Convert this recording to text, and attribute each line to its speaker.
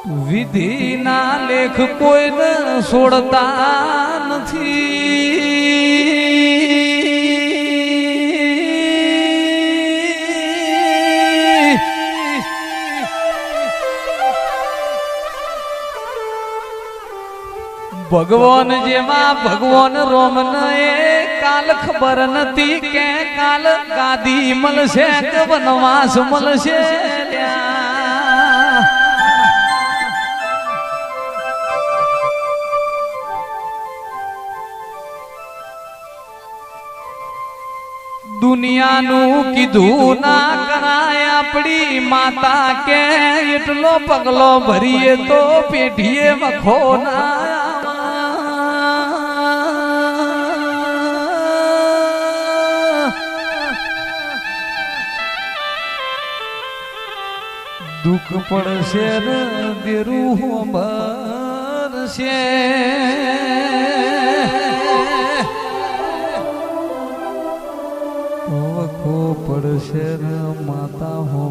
Speaker 1: વિધિના લેખ કોઈને છોડતા નથી. ભગવાન જેમાં ભગવાન રોમને કાલ ખબર નથી કે કાલ ગાદી મળશે કે વનવાસ મળશે. દુનિયાનું કીધું ના કરાય આપણી માતા કે એટલો પગલો ભરીએ તો પેઢીએ વખો ના. દુઃખ પડશે ને દેરું ભરશે. વખો પડશે ને માતા હો